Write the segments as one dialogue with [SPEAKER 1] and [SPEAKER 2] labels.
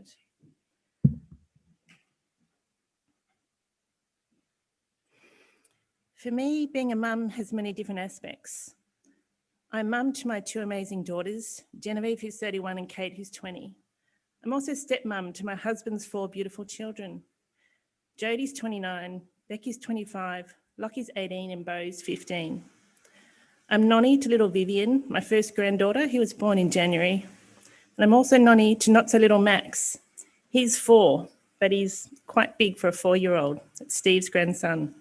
[SPEAKER 1] Motherhood. For me, being a mum has many different aspects. I'm mum to my two amazing daughters, Genevieve, who's 31, and Kate, who's 20. I'm also stepmum to my husband's 4 beautiful children. Jodie's 29, Becky's 25, Lockie's 18, and Beau's 15. I'm nonny to little Vivian, my first granddaughter, who was born in January. And I'm also nonny to not so little Max. He's 4, but he's quite big for a 4-year-old. It's Steve's grandson.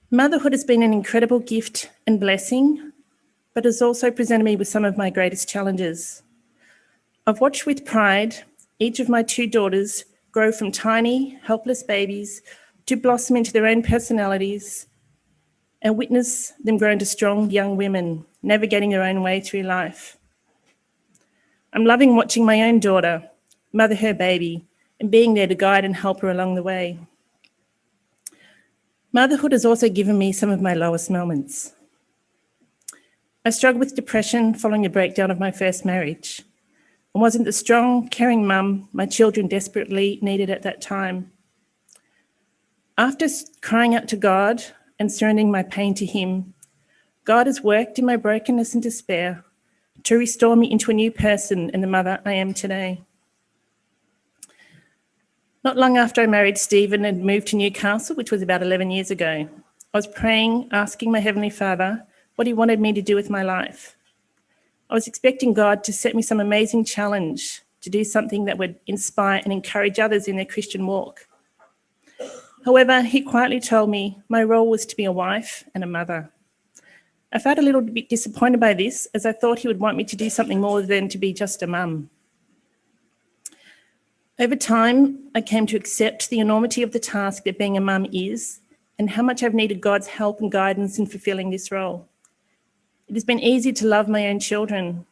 [SPEAKER 1] Motherhood has been an incredible gift and blessing, but has also presented me with some of my greatest challenges. I've watched with pride each of my 2 daughters grow from tiny, helpless babies to blossom into their own personalities and witness them grow into strong young women, navigating their own way through life. I'm loving watching my own daughter mother her baby and being there to guide and help her along the way. Motherhood has also given me some of my lowest moments. I struggled with depression following the breakdown of my first marriage and wasn't the strong, caring mum my children desperately needed at that time. After crying out to God and surrendering my pain to Him, God has worked in my brokenness and despair to restore me into a new person and the mother I am today. Not long after I married Stephen and moved to Newcastle, which was about 11 years ago, I was praying, asking my Heavenly Father what He wanted me to do with my life. I was expecting God to set me some amazing challenge to do something that would inspire and encourage others in their Christian walk. However, He quietly told me my role was to be a wife and a mother. I felt a little bit disappointed by this, as I thought He would want me to do something more than to be just a mum. Over time, I came to accept the enormity of the task that being a mum is and how much I've needed God's help and guidance in fulfilling this role. It has been easy to love my own children.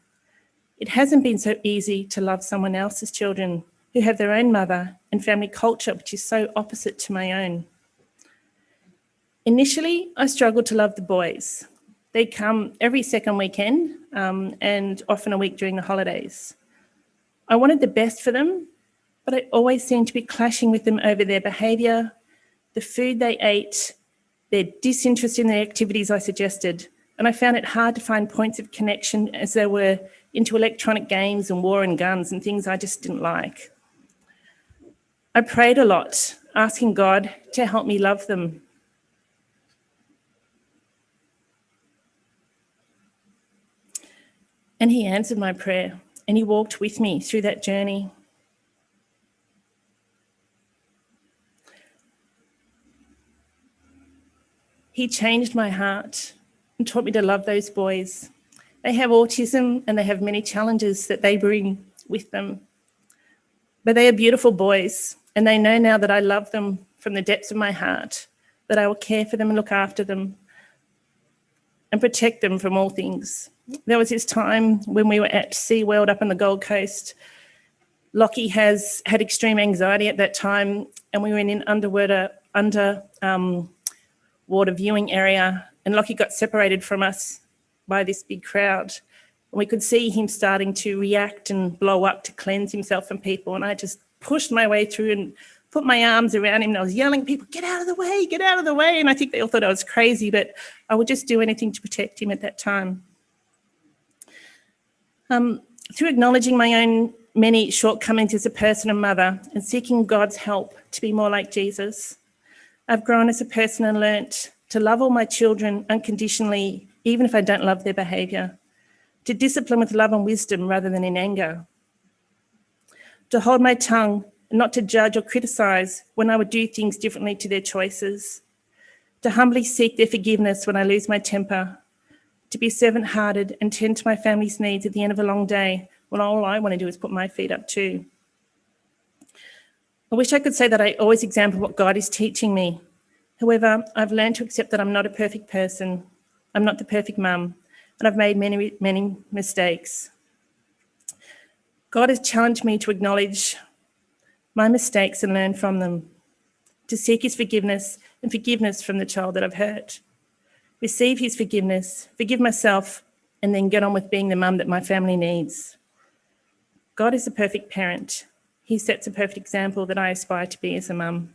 [SPEAKER 1] It hasn't been so easy to love someone else's children who have their own mother and family culture, which is so opposite to my own. Initially, I struggled to love the boys. They come every second weekend and often a week during the holidays. I wanted the best for them, but I always seemed to be clashing with them over their behaviour, the food they ate, their disinterest in the activities I suggested, and I found it hard to find points of connection as they were into electronic games and war and guns and things I just didn't like. I prayed a lot, asking God to help me love them. And He answered my prayer, and He walked with me through that journey. He changed my heart and taught me to love those boys. They have autism and they have many challenges that they bring with them. But they are beautiful boys, and they know now that I love them from the depths of my heart, that I will care for them and look after them and protect them from all things. There was this time when we were at SeaWorld up on the Gold Coast. Lockie had extreme anxiety at that time, and we were in an underwater viewing area, and Lockie got separated from us by this big crowd. And we could see him starting to react and blow up to cleanse himself from people. And I just pushed my way through and put my arms around him, and I was yelling at people, get out of the way, get out of the way. And I think they all thought I was crazy, but I would just do anything to protect him at that time. Through acknowledging my own many shortcomings as a person and mother and seeking God's help to be more like Jesus, I've grown as a person and learnt to love all my children unconditionally, even if I don't love their behaviour, to discipline with love and wisdom rather than in anger, to hold my tongue and not to judge or criticise when I would do things differently to their choices, to humbly seek their forgiveness when I lose my temper, to be servant-hearted and tend to my family's needs at the end of a long day when all I want to do is put my feet up too. I wish I could say that I always example what God is teaching me. However, I've learned to accept that I'm not a perfect person. I'm not the perfect mum, and I've made many, many mistakes. God has challenged me to acknowledge my mistakes and learn from them, to seek His forgiveness and forgiveness from the child that I've hurt, receive His forgiveness, forgive myself, and then get on with being the mum that my family needs. God is a perfect parent. He sets a perfect example that I aspire to be as a mum.